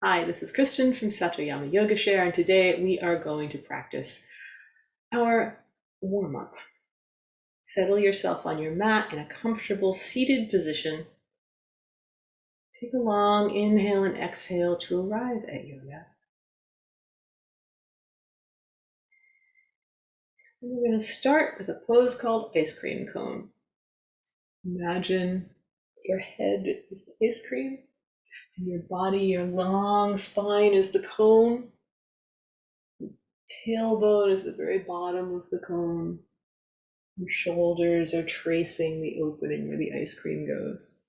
Hi, this is Kristen from Satoyama Yoga Share, and today we are going to practice our warm-up. Settle yourself on your mat in a comfortable seated position. Take a long inhale and exhale to arrive at yoga. And we're going to start with a pose called ice cream cone. Imagine your head is the ice cream, and your body, your long spine is the cone. Tailbone is the very bottom of the cone. Your shoulders are tracing the opening where the ice cream goes.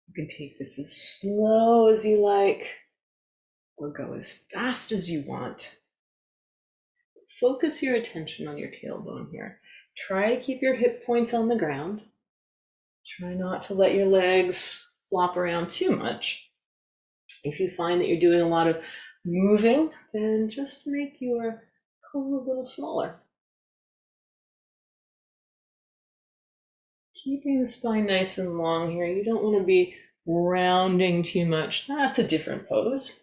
You can take this as slow as you like, or go as fast as you want. Focus your attention on your tailbone here. Try to keep your hip points on the ground. Try not to let your legs flop around too much. If you find that you're doing a lot of moving, then just make your cone a little smaller. Keeping the spine nice and long here. You don't want to be rounding too much. That's a different pose.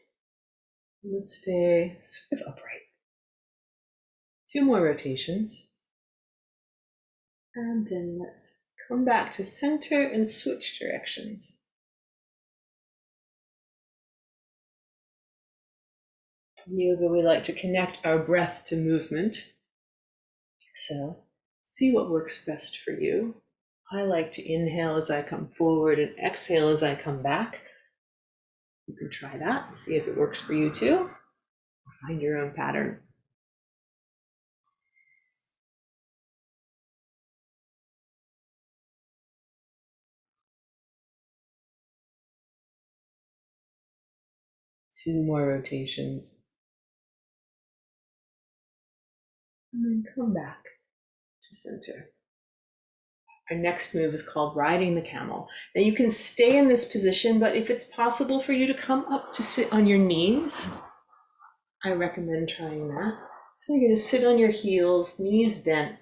And stay sort of upright. 2 more rotations. And then let's come back to center and switch directions. In yoga, we like to connect our breath to movement. So see what works best for you. I like to inhale as I come forward and exhale as I come back. You can try that, see if it works for you too. Find your own pattern. Two more rotations. And then come back to center. Our next move is called riding the camel. Now you can stay in this position, but if it's possible for you to come up to sit on your knees, I recommend trying that. So you're going to sit on your heels, knees bent.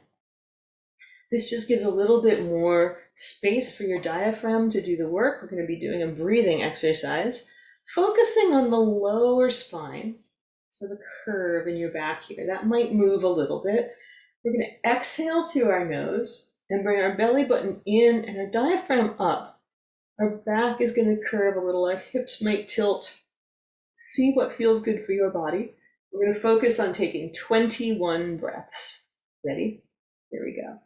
This just gives a little bit more space for your diaphragm to do the work. We're going to be doing a breathing exercise, focusing on the lower spine. So the curve in your back here, that might move a little bit. We're going to exhale through our nose and bring our belly button in and our diaphragm up. Our back is going to curve a little, our hips might tilt. See what feels good for your body. We're going to focus on taking 21 breaths. Ready? Here we go.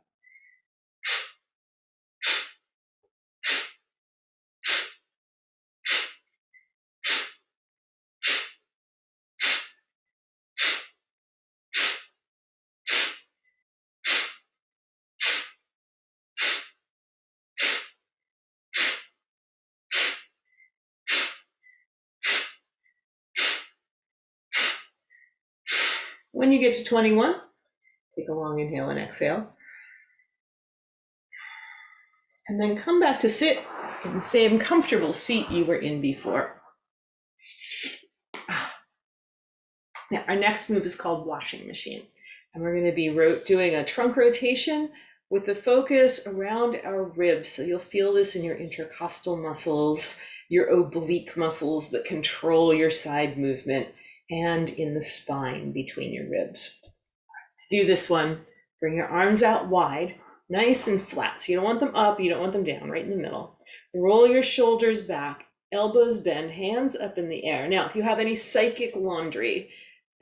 When you get to 21, take a long inhale and exhale. And then come back to sit in the same comfortable seat you were in before. Now, our next move is called washing machine. And we're going to be doing a trunk rotation with the focus around our ribs. So you'll feel this in your intercostal muscles, your oblique muscles that control your side movement, and in the spine between your ribs. Let's do this one. Bring your arms out wide, nice and flat. So you don't want them up, you don't want them down, right in the middle. Roll your shoulders back, elbows bend, hands up in the air. Now, if you have any psychic laundry,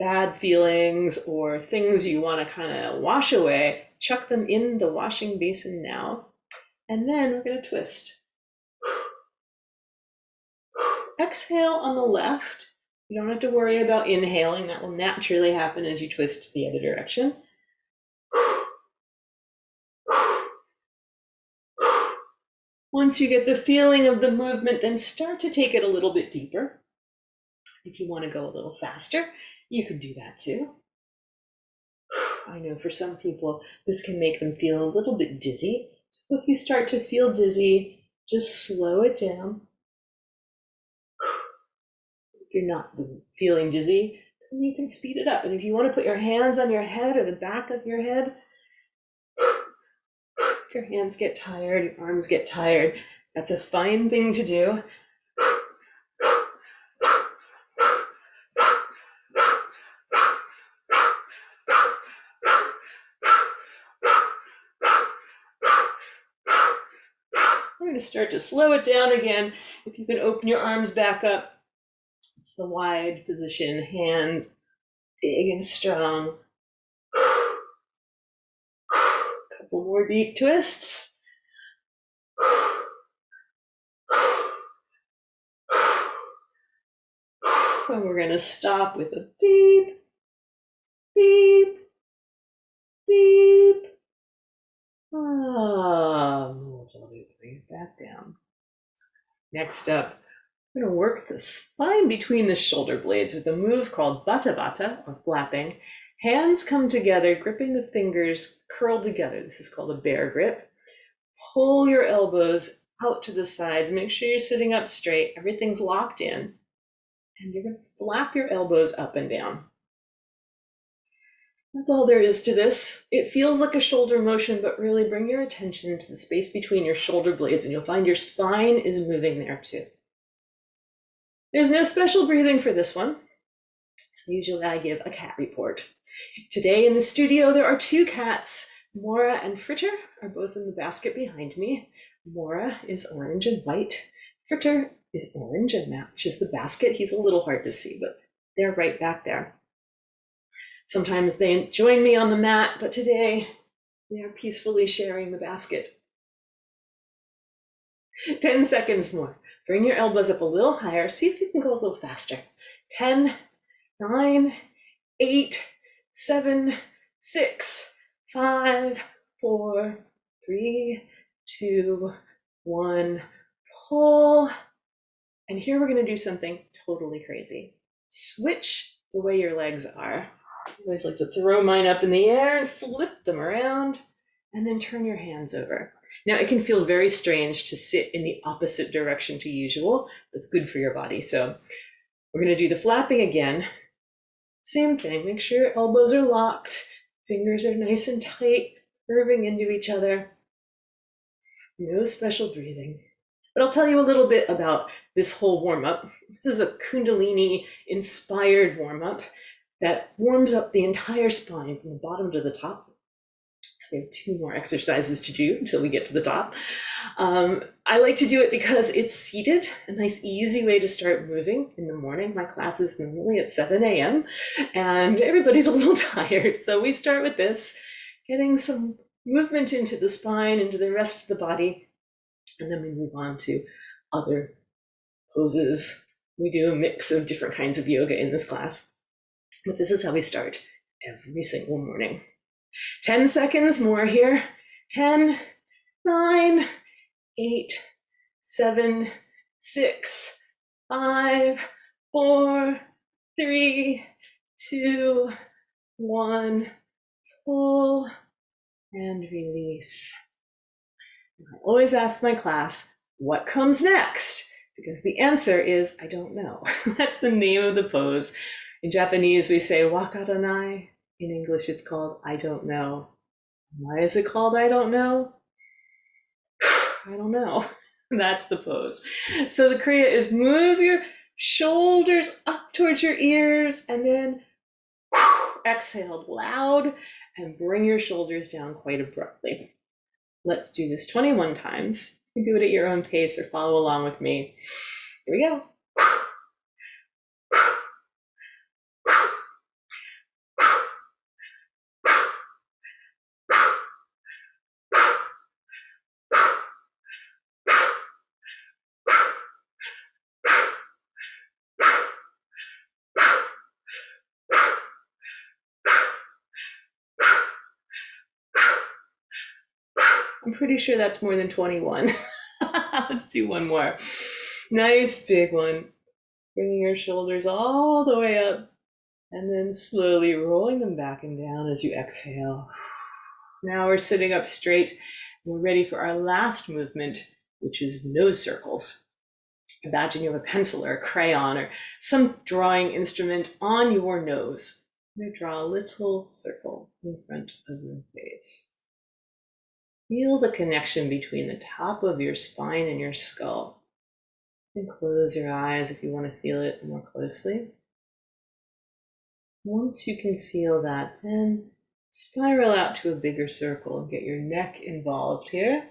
bad feelings or things you want to kind of wash away, chuck them in the washing basin now. And then we're going to twist. Exhale on the left. You don't have to worry about inhaling. That will naturally happen as you twist the other direction. Once you get the feeling of the movement, then start to take it a little bit deeper. If you want to go a little faster, you can do that too. I know for some people, this can make them feel a little bit dizzy. So if you start to feel dizzy, just slow it down. If you're not feeling dizzy, then you can speed it up. And if you want to put your hands on your head or the back of your head, If your hands get tired, your arms get tired, that's a fine thing to do. We're going to start to slow it down again. If you can open your arms back up, it's the wide position, hands big and strong. Couple more deep twists. And we're going to stop with a beep, beep, beep. Bring it back down. Next up, we're going to work the spine between the shoulder blades with a move called Bata-bata or Flapping. Hands come together, gripping the fingers curled together. This is called a bear grip. Pull your elbows out to the sides. Make sure you're sitting up straight. Everything's locked in. And you're going to flap your elbows up and down. That's all there is to this. It feels like a shoulder motion, but really bring your attention to the space between your shoulder blades and you'll find your spine is moving there too. There's no special breathing for this one. So usually I give a cat report. Today in the studio, there are two cats. Mora and Fritter are both in the basket behind me. Mora is orange and white. Fritter is orange and matches the basket. He's a little hard to see, but they're right back there. Sometimes they join me on the mat, but today they are peacefully sharing the basket. 10 seconds more. Bring your elbows up a little higher. See if you can go a little faster. 10, 9, 8, 7, 6, 5, 4, 3, 2, 1. Pull. And here we're going to do something totally crazy. Switch the way your legs are. I always like to throw mine up in the air and flip them around, and then turn your hands over. Now, it can feel very strange to sit in the opposite direction to usual. It's good for your body. So we're going to do the flapping again. Same thing. Make sure your elbows are locked. Fingers are nice and tight, curving into each other. No special breathing. But I'll tell you a little bit about this whole warm-up. This is a Kundalini-inspired warm-up that warms up the entire spine from the bottom to the top. So we have 2 more exercises to do until we get to the top. I like to do it because it's seated, a nice easy way to start moving in the morning. My class is normally at 7 a.m. and everybody's a little tired. So we start with this, getting some movement into the spine, into the rest of the body, and then we move on to other poses. We do a mix of different kinds of yoga in this class. But this is how we start every single morning. 10 seconds more here. 10, 9, 8, 7, 6, 5, 4, 3, 2, 1. Pull and release. I always ask my class, what comes next? Because the answer is, I don't know. That's the name of the pose. In Japanese, we say Wakaranai. In English, it's called I don't know. Why is it called I don't know? I don't know. That's the pose. So the Kriya is move your shoulders up towards your ears and then exhale loud and bring your shoulders down quite abruptly. Let's do this 21 times. You can do it at your own pace or follow along with me. Here we go. I'm pretty sure that's more than 21. Let's do one more. Nice big one. Bringing your shoulders all the way up and then slowly rolling them back and down as you exhale. Now we're sitting up straight. We're ready for our last movement, which is nose circles. Imagine you have a pencil or a crayon or some drawing instrument on your nose. You draw a little circle in front of your face. Feel the connection between the top of your spine and your skull. And close your eyes if you want to feel it more closely. Once you can feel that, then spiral out to a bigger circle and get your neck involved here.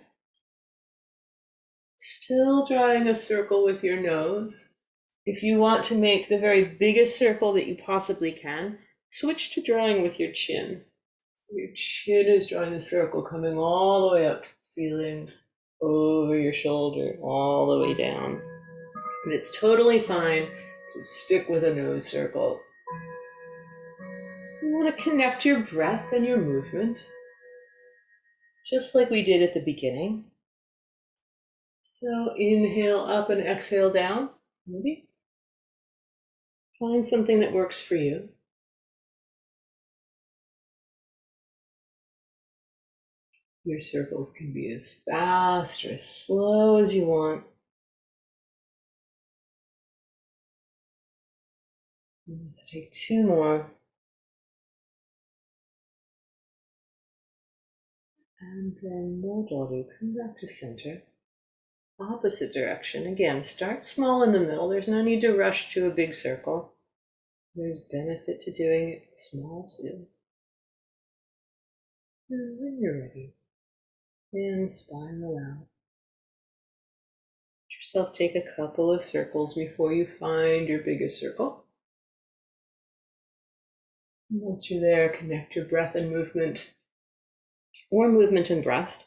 Still drawing a circle with your nose. If you want to make the very biggest circle that you possibly can, switch to drawing with your chin. Your chin is drawing a circle coming all the way up to the ceiling, over your shoulder, all the way down. And it's totally fine to stick with a nose circle. You want to connect your breath and your movement, just like we did at the beginning. So inhale up and exhale down. Maybe. Find something that works for you. Your circles can be as fast or as slow as you want. Let's take two more. And then Modoru, come back to center. Opposite direction. Again, start small in the middle. There's no need to rush to a big circle. There's benefit to doing it small too. And when you're ready, then spiral out. Let yourself take a couple of circles before you find your biggest circle. And once you're there, connect your breath and movement, or movement and breath.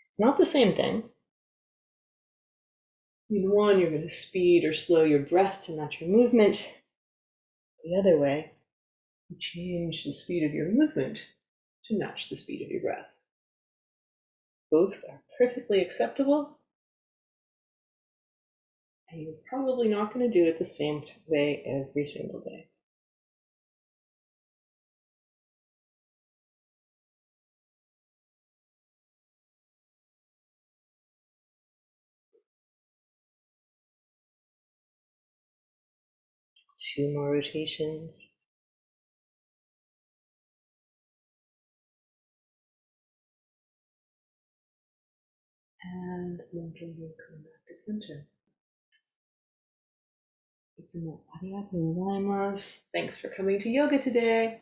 It's not the same thing. In one, you're going to speed or slow your breath to match your movement. The other way, you change the speed of your movement to match the speed of your breath. Both are perfectly acceptable, and you're probably not going to do it the same way every single day. Two more rotations. And then you come back to center. It's a Arigatou gozaimasu. Thanks for coming to yoga today.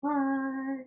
Bye.